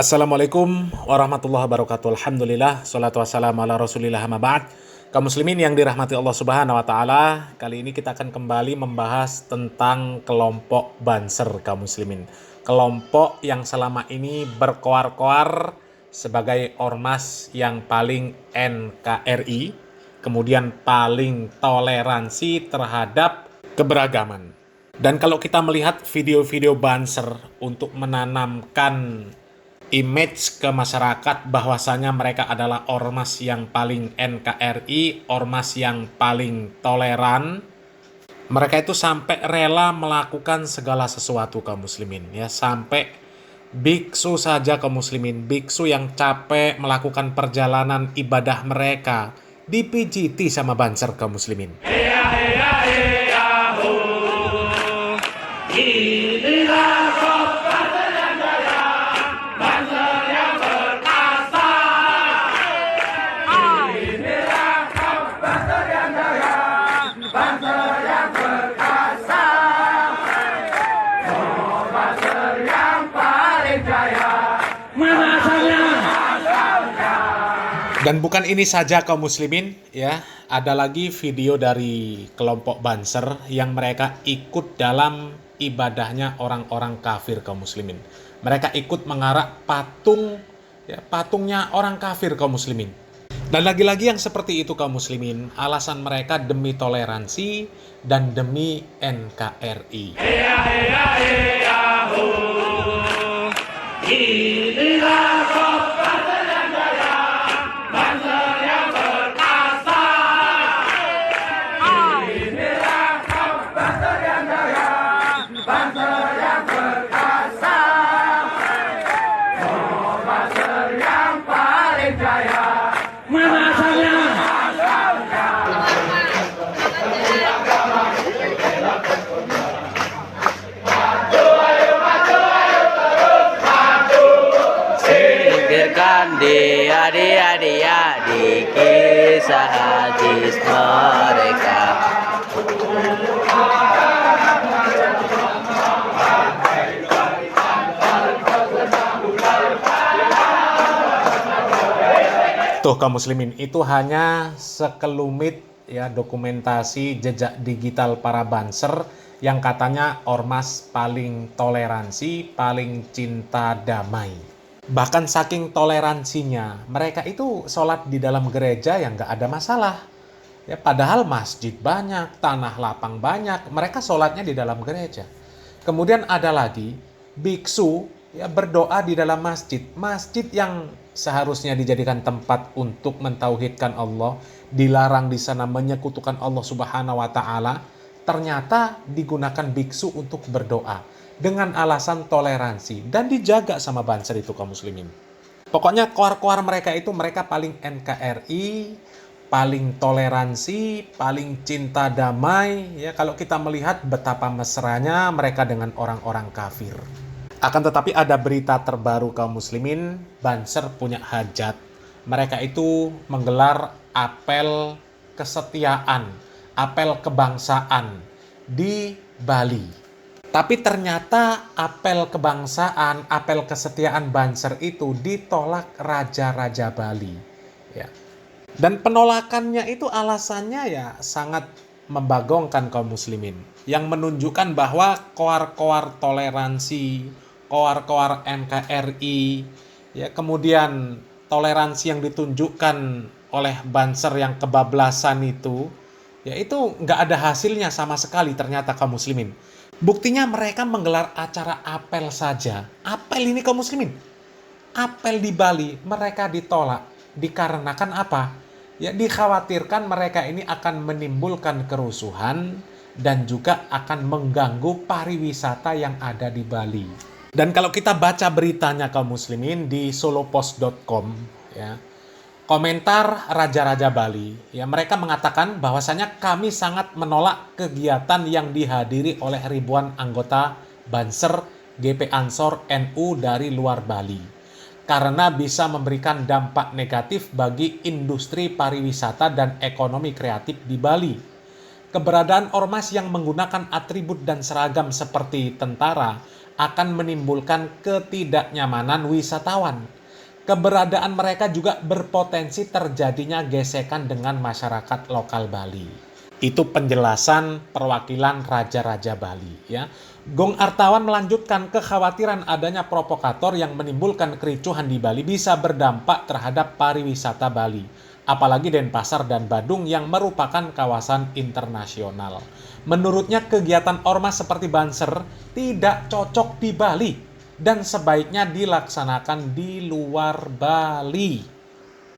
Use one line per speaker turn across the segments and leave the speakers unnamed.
Assalamualaikum warahmatullahi wabarakatuh. Alhamdulillah, salatu wassalamu ala rasulillah amma ba'd. Kaum muslimin yang dirahmati Allah subhanahu wa ta'ala, kali ini kita akan kembali membahas tentang kelompok Banser kaum muslimin. Kelompok yang selama ini berkoar-koar sebagai ormas yang paling NKRI, kemudian paling toleransi terhadap keberagaman. Dan kalau kita melihat video-video Banser untuk menanamkan image ke masyarakat bahwasanya mereka adalah ormas yang paling NKRI, ormas yang paling toleran. Mereka itu sampai rela melakukan segala sesuatu kaum muslimin, ya, sampai biksu saja kaum muslimin, biksu yang capek melakukan perjalanan ibadah mereka dipijiti sama Banser kaum muslimin. Dan bukan ini saja kaum muslimin, ya. Ada lagi video dari kelompok Banser yang mereka ikut dalam ibadahnya orang-orang kafir kaum muslimin. Mereka ikut mengarak patung, ya, patungnya orang kafir kaum muslimin. Dan lagi-lagi yang seperti itu kaum muslimin, alasan mereka demi toleransi dan demi NKRI.
Dia di kisah hadis mereka.
Tuh kaum muslimin, itu hanya sekelumit, ya, dokumentasi jejak digital para Banser yang katanya ormas paling toleransi, paling cinta damai. Bahkan saking toleransinya, mereka itu sholat di dalam gereja yang nggak ada masalah. Ya, padahal masjid banyak, tanah lapang banyak, mereka sholatnya di dalam gereja. Kemudian ada lagi biksu, ya, berdoa di dalam masjid. Masjid yang seharusnya dijadikan tempat untuk mentauhidkan Allah, dilarang di sana menyekutukan Allah Subhanahu wa taala, ternyata digunakan biksu untuk berdoa dengan alasan toleransi dan dijaga sama Banser itu kaum muslimin. Pokoknya koar-koar mereka itu mereka paling NKRI, paling toleransi, paling cinta damai, ya, kalau kita melihat betapa mesranya mereka dengan orang-orang kafir. Akan tetapi ada berita terbaru kaum muslimin, Banser punya hajat. Mereka itu menggelar apel kesetiaan, apel kebangsaan di Bali. Tapi ternyata apel kebangsaan, apel kesetiaan Banser itu ditolak Raja-Raja Bali. Ya. Dan penolakannya itu alasannya ya sangat membagongkan kaum muslimin. Yang menunjukkan bahwa koar-koar toleransi, koar-koar NKRI, ya, kemudian toleransi yang ditunjukkan oleh Banser yang kebablasan itu, ya, itu nggak ada hasilnya sama sekali ternyata kaum muslimin. Buktinya mereka menggelar acara apel saja. Apel ini kaum muslimin, apel di Bali mereka ditolak. Dikarenakan apa? Ya, dikhawatirkan mereka ini akan menimbulkan kerusuhan dan juga akan mengganggu pariwisata yang ada di Bali. Dan kalau kita baca beritanya kaum muslimin di solopost.com, ya, komentar Raja-Raja Bali, ya, mereka mengatakan bahwasanya kami sangat menolak kegiatan yang dihadiri oleh ribuan anggota Banser GP Ansor NU dari luar Bali karena bisa memberikan dampak negatif bagi industri pariwisata dan ekonomi kreatif di Bali. Keberadaan ormas yang menggunakan atribut dan seragam seperti tentara akan menimbulkan ketidaknyamanan wisatawan. Keberadaan mereka juga berpotensi terjadinya gesekan dengan masyarakat lokal Bali. Itu penjelasan perwakilan Raja-Raja Bali, ya. Gong Artawan melanjutkan kekhawatiran adanya provokator yang menimbulkan kericuhan di Bali bisa berdampak terhadap pariwisata Bali, apalagi Denpasar dan Badung yang merupakan kawasan internasional. Menurutnya kegiatan ormas seperti Banser tidak cocok di Bali dan sebaiknya dilaksanakan di luar Bali.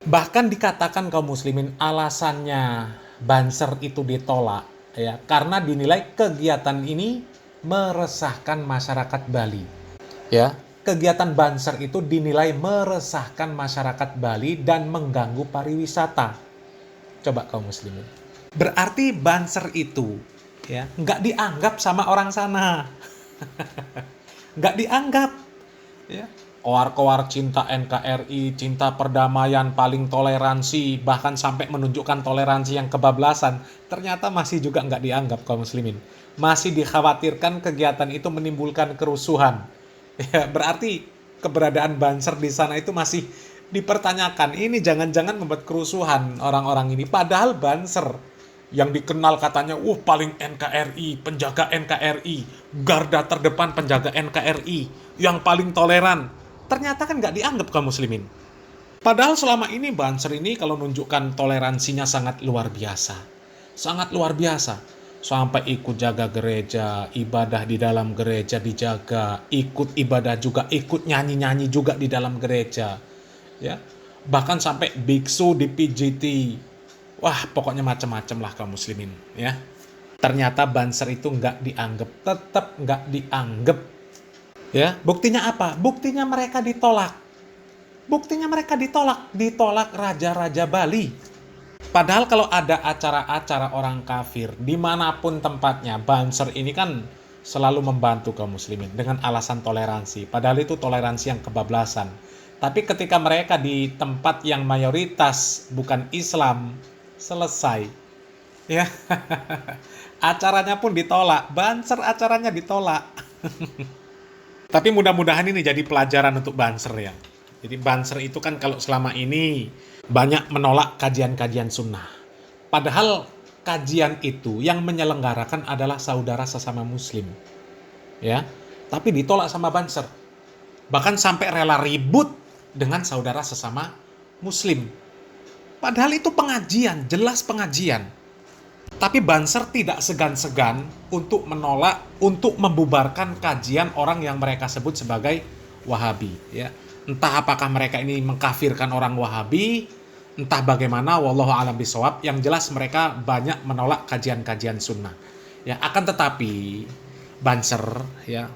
Bahkan dikatakan kaum muslimin alasannya Banser itu ditolak ya karena dinilai kegiatan ini meresahkan masyarakat Bali. Ya, kegiatan Banser itu dinilai meresahkan masyarakat Bali dan mengganggu pariwisata. Coba kaum muslimin. Berarti Banser itu ya nggak dianggap sama orang sana. Nggak dianggap. Ya. Koar-koar cinta NKRI, cinta perdamaian, paling toleransi, bahkan sampai menunjukkan toleransi yang kebablasan, ternyata masih juga nggak dianggap kaum muslimin. Masih dikhawatirkan kegiatan itu menimbulkan kerusuhan. Ya, berarti keberadaan Banser di sana itu masih dipertanyakan. Ini jangan-jangan membuat kerusuhan orang-orang ini. Padahal Banser yang dikenal katanya, paling NKRI, penjaga NKRI, garda terdepan penjaga NKRI, yang paling toleran. Ternyata kan nggak dianggap kaum muslimin. Padahal selama ini Banser ini kalau nunjukkan toleransinya sangat luar biasa. Sangat luar biasa. Sampai ikut jaga gereja, ibadah di dalam gereja dijaga, ikut ibadah juga, ikut nyanyi-nyanyi juga di dalam gereja. Ya. Bahkan sampai biksu dipijiti. Wah, pokoknya macam-macam lah kaum muslimin. Ya. Ternyata Banser itu nggak dianggap, tetap nggak dianggap. Ya, buktinya apa? Buktinya mereka ditolak. Buktinya mereka ditolak Raja-Raja Bali. Padahal kalau ada acara-acara orang kafir, dimanapun tempatnya, Banser ini kan selalu membantu kaum muslimin dengan alasan toleransi. Padahal itu toleransi yang kebablasan. Tapi ketika mereka di tempat yang mayoritas bukan Islam, selesai. Ya, acaranya pun ditolak. Banser acaranya ditolak. Tapi mudah-mudahan ini jadi pelajaran untuk Banser ya. Jadi Banser itu kan kalau selama ini banyak menolak kajian-kajian sunnah. Padahal kajian itu yang menyelenggarakan adalah saudara sesama muslim. Ya, tapi ditolak sama Banser. Bahkan sampai rela ribut dengan saudara sesama muslim. Padahal itu pengajian, jelas pengajian. Tapi Banser tidak segan-segan untuk menolak, untuk membubarkan kajian orang yang mereka sebut sebagai Wahabi. Ya. Entah apakah mereka ini mengkafirkan orang Wahabi, entah bagaimana, wallahu a'lam bishawab. Yang jelas mereka banyak menolak kajian-kajian sunnah. Ya, akan tetapi Banser, ya,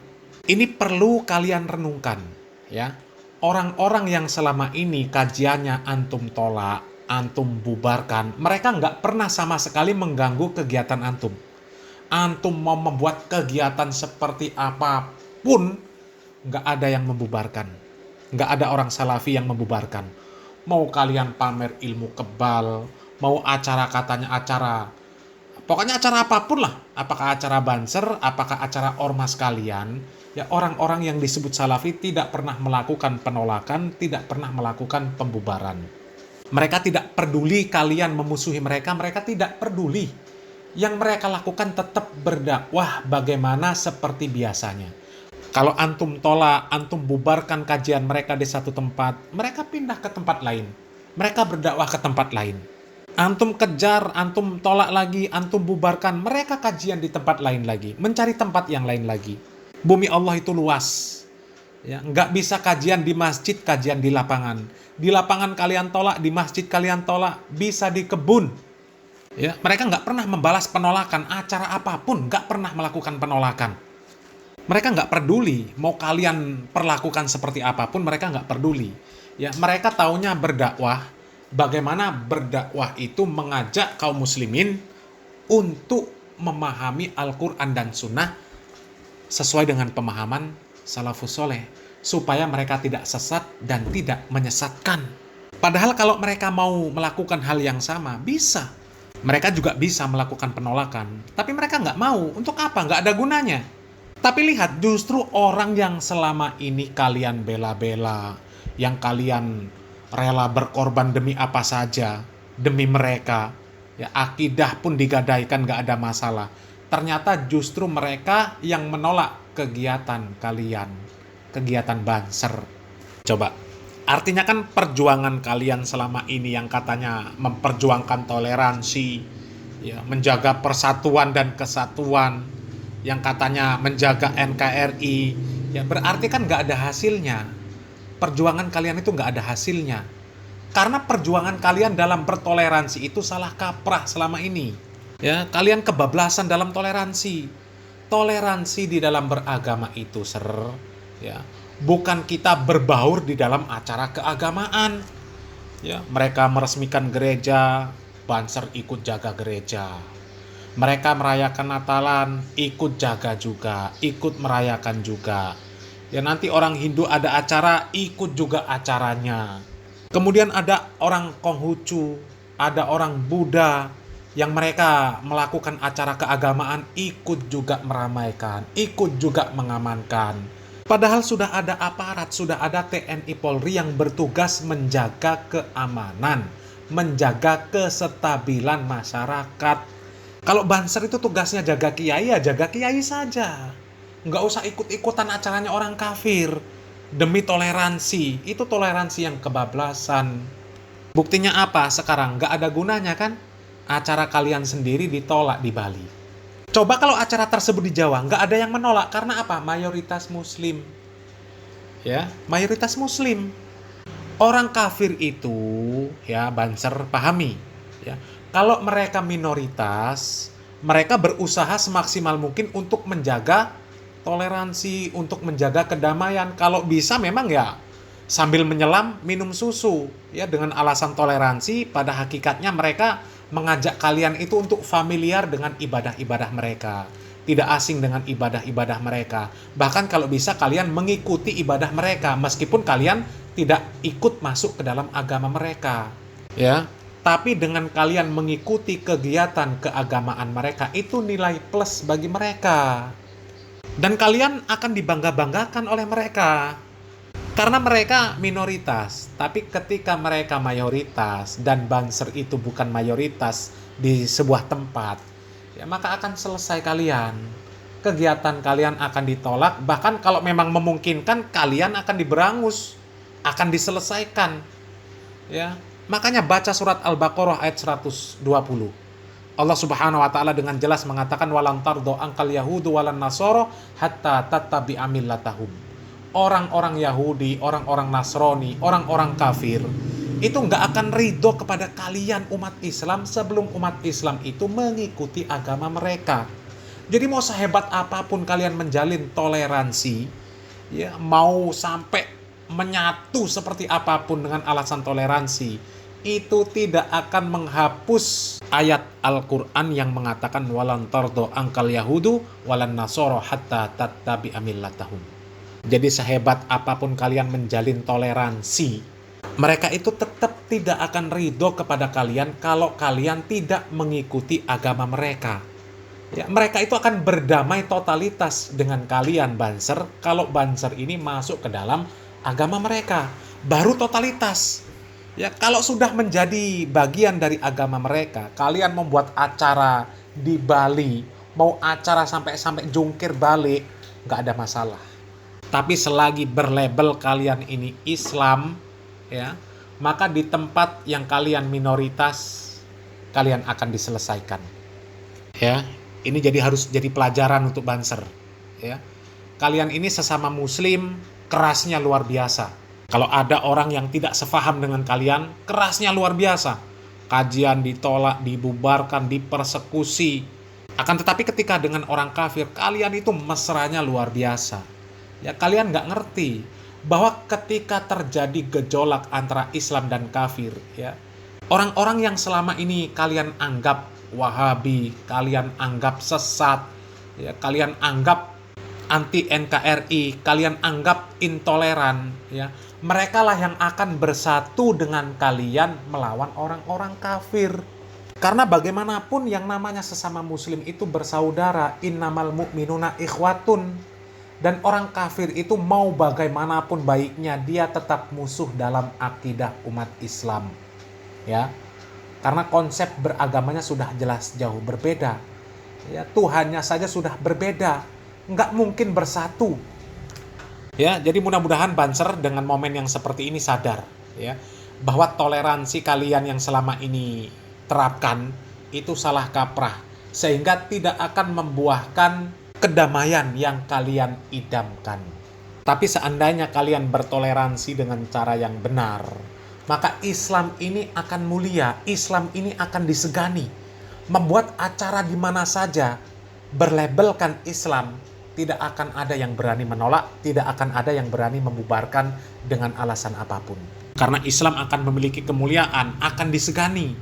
ini perlu kalian renungkan. Ya, orang-orang yang selama ini kajiannya antum tolak, antum bubarkan, mereka nggak pernah sama sekali mengganggu kegiatan antum. Antum mau membuat kegiatan seperti apapun, nggak ada yang membubarkan. Nggak ada orang salafi yang membubarkan. Mau kalian pamer ilmu kebal, mau acara katanya acara, pokoknya acara apapun lah. Apakah acara Banser, apakah acara ormas kalian, ya orang-orang yang disebut salafi tidak pernah melakukan penolakan, tidak pernah melakukan pembubaran. Mereka tidak peduli kalian memusuhi mereka, mereka tidak peduli. Yang mereka lakukan tetap berdakwah bagaimana seperti biasanya. Kalau antum tolak, antum bubarkan kajian mereka di satu tempat, mereka pindah ke tempat lain. Mereka berdakwah ke tempat lain. Antum kejar, antum tolak lagi, antum bubarkan, mereka kajian di tempat lain lagi. Mencari tempat yang lain lagi. Bumi Allah itu luas. Ya, nggak bisa kajian di masjid, kajian di lapangan. Di lapangan kalian tolak, di masjid kalian tolak, bisa di kebun. Ya, mereka nggak pernah membalas penolakan, acara apapun nggak pernah melakukan penolakan. Mereka nggak peduli, mau kalian perlakukan seperti apapun, mereka nggak peduli. Ya, mereka taunya berdakwah, bagaimana berdakwah itu mengajak kaum muslimin untuk memahami Al-Quran dan Sunnah sesuai dengan pemahaman salafus soleh, supaya mereka tidak sesat dan tidak menyesatkan. Padahal kalau mereka mau melakukan hal yang sama, bisa. Mereka juga bisa melakukan penolakan, tapi mereka nggak mau. Untuk apa? Nggak ada gunanya. Tapi lihat, justru orang yang selama ini kalian bela-bela, yang kalian rela berkorban demi apa saja, demi mereka, ya akidah pun digadaikan nggak ada masalah. Ternyata justru mereka yang menolak kegiatan kalian, kegiatan Banser. Coba, artinya kan perjuangan kalian selama ini yang katanya memperjuangkan toleransi, ya, menjaga persatuan dan kesatuan, yang katanya menjaga NKRI, ya berarti kan nggak ada hasilnya. Perjuangan kalian itu nggak ada hasilnya. Karena perjuangan kalian dalam bertoleransi itu salah kaprah selama ini. Ya, kalian kebablasan dalam toleransi. Toleransi di dalam beragama itu, ya, bukan kita berbaur di dalam acara keagamaan. Ya, mereka meresmikan gereja, Banser ikut jaga gereja. Mereka merayakan Natalan, ikut jaga juga, ikut merayakan juga. Ya, nanti orang Hindu ada acara, ikut juga acaranya. Kemudian ada orang Konghucu, ada orang Buddha yang mereka melakukan acara keagamaan, ikut juga meramaikan, ikut juga mengamankan. Padahal sudah ada aparat, sudah ada TNI Polri yang bertugas menjaga keamanan, menjaga kestabilan masyarakat. Kalau Banser itu tugasnya jaga kiai, ya jaga kiai saja. Nggak usah ikut-ikutan acaranya orang kafir. Demi toleransi, itu toleransi yang kebablasan. Buktinya apa sekarang? Nggak ada gunanya kan? Acara kalian sendiri ditolak di Bali. Coba kalau acara tersebut di Jawa, nggak ada yang menolak. Karena apa? Mayoritas Muslim. Ya, mayoritas Muslim. Orang kafir itu, ya Banser pahami. Ya, kalau mereka minoritas, mereka berusaha semaksimal mungkin untuk menjaga toleransi, untuk menjaga kedamaian. Kalau bisa memang ya sambil menyelam minum susu, ya dengan alasan toleransi. Pada hakikatnya mereka mengajak kalian itu untuk familiar dengan ibadah-ibadah mereka, tidak asing dengan ibadah-ibadah mereka. Bahkan kalau bisa kalian mengikuti ibadah mereka meskipun kalian tidak ikut masuk ke dalam agama mereka, ya. Tapi dengan kalian mengikuti kegiatan keagamaan mereka, itu nilai plus bagi mereka. Dan kalian akan dibangga-banggakan oleh mereka. Karena mereka minoritas, tapi ketika mereka mayoritas dan Banser itu bukan mayoritas di sebuah tempat, ya maka akan selesai kalian. Kegiatan kalian akan ditolak, bahkan kalau memang memungkinkan kalian akan diberangus, akan diselesaikan. Ya, makanya baca surat Al-Baqarah ayat 120. Allah Subhanahu wa taala dengan jelas mengatakan walan tardo angkal yahudu walan nasoro hatta tattabi'a millatahum. Orang-orang Yahudi, orang-orang Nasrani, orang-orang kafir itu nggak akan ridho kepada kalian umat Islam sebelum umat Islam itu mengikuti agama mereka. Jadi mau sehebat apapun kalian menjalin toleransi, ya mau sampai menyatu seperti apapun dengan alasan toleransi, itu tidak akan menghapus ayat Al-Quran yang mengatakan walan tardo angkal yahudu walan nasoro hatta tattabi'a millatahum. Jadi sehebat apapun kalian menjalin toleransi, mereka itu tetap tidak akan ridho kepada kalian kalau kalian tidak mengikuti agama mereka. Ya, mereka itu akan berdamai totalitas dengan kalian Banser kalau Banser ini masuk ke dalam agama mereka. Baru totalitas. Ya, kalau sudah menjadi bagian dari agama mereka, kalian membuat acara di Bali, mau acara sampai jungkir balik, nggak ada masalah. Tapi selagi berlabel kalian ini Islam, ya, maka di tempat yang kalian minoritas, kalian akan diselesaikan. Ya, ini harus jadi pelajaran untuk Banser. Ya, kalian ini sesama Muslim, kerasnya luar biasa. Kalau ada orang yang tidak sefaham dengan kalian, kerasnya luar biasa. Kajian ditolak, dibubarkan, dipersekusi. Akan tetapi ketika dengan orang kafir, kalian itu mesranya luar biasa. Ya, kalian nggak ngerti bahwa ketika terjadi gejolak antara Islam dan kafir, ya, orang-orang yang selama ini kalian anggap Wahabi, kalian anggap sesat, ya, kalian anggap anti NKRI, kalian anggap intoleran, ya, mereka lah yang akan bersatu dengan kalian melawan orang-orang kafir. Karena bagaimanapun yang namanya sesama muslim itu bersaudara, innamal mu'minuna ikhwatun. Dan orang kafir itu mau bagaimanapun baiknya, dia tetap musuh dalam akidah umat Islam. Ya, karena konsep beragamanya sudah jelas jauh berbeda. Ya, Tuhannya saja sudah berbeda, nggak mungkin bersatu. Ya, jadi mudah-mudahan Banser dengan momen yang seperti ini sadar, ya, bahwa toleransi kalian yang selama ini terapkan itu salah kaprah, sehingga tidak akan membuahkan kedamaian yang kalian idamkan. Tapi seandainya kalian bertoleransi dengan cara yang benar, maka Islam ini akan mulia, Islam ini akan disegani. Membuat acara di mana saja berlabelkan Islam, tidak akan ada yang berani menolak, tidak akan ada yang berani membubarkan dengan alasan apapun. Karena Islam akan memiliki kemuliaan, akan disegani.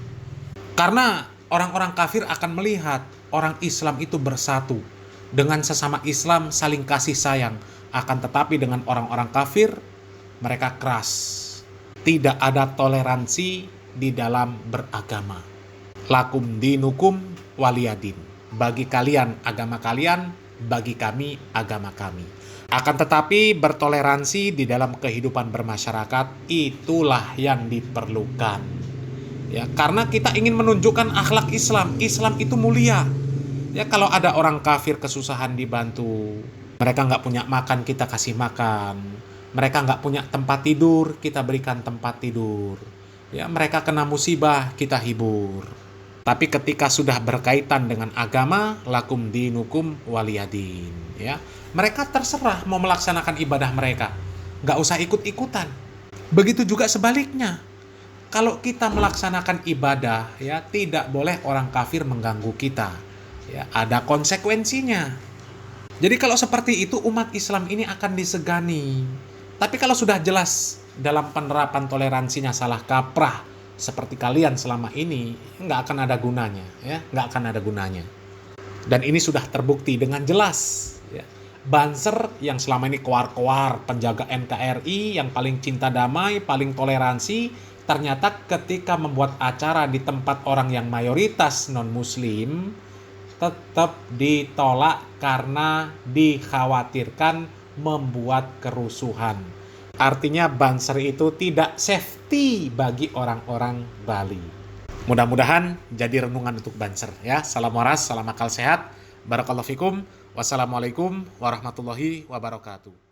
Karena orang-orang kafir akan melihat orang Islam itu bersatu. Dengan sesama Islam saling kasih sayang. Akan tetapi dengan orang-orang kafir, mereka keras. Tidak ada toleransi di dalam beragama. Lakum dinukum waliyadin. Bagi kalian agama kalian, bagi kami agama kami. Akan tetapi bertoleransi di dalam kehidupan bermasyarakat itulah yang diperlukan. Ya, karena kita ingin menunjukkan akhlak Islam. Islam itu mulia. Ya, kalau ada orang kafir kesusahan dibantu, mereka nggak punya makan, kita kasih makan. Mereka nggak punya tempat tidur, kita berikan tempat tidur. Ya, mereka kena musibah, kita hibur. Tapi ketika sudah berkaitan dengan agama, lakum dinukum waliyadin. Ya, mereka terserah mau melaksanakan ibadah mereka, nggak usah ikut-ikutan. Begitu juga sebaliknya. Kalau kita melaksanakan ibadah, ya tidak boleh orang kafir mengganggu kita. Ya, ada konsekuensinya. Jadi kalau seperti itu umat Islam ini akan disegani. Tapi kalau sudah jelas dalam penerapan toleransinya salah kaprah seperti kalian selama ini, nggak akan ada gunanya, ya, nggak akan ada gunanya. Dan ini sudah terbukti dengan jelas. Ya. Banser yang selama ini koar-koar penjaga NKRI yang paling cinta damai, paling toleransi, ternyata ketika membuat acara di tempat orang yang mayoritas non-muslim, tetap ditolak karena dikhawatirkan membuat kerusuhan. Artinya Banser itu tidak safety bagi orang-orang Bali. Mudah-mudahan jadi renungan untuk Banser ya. Salam waras, salam akal sehat. Barakallahu fikum. Wassalamualaikum warahmatullahi wabarakatuh.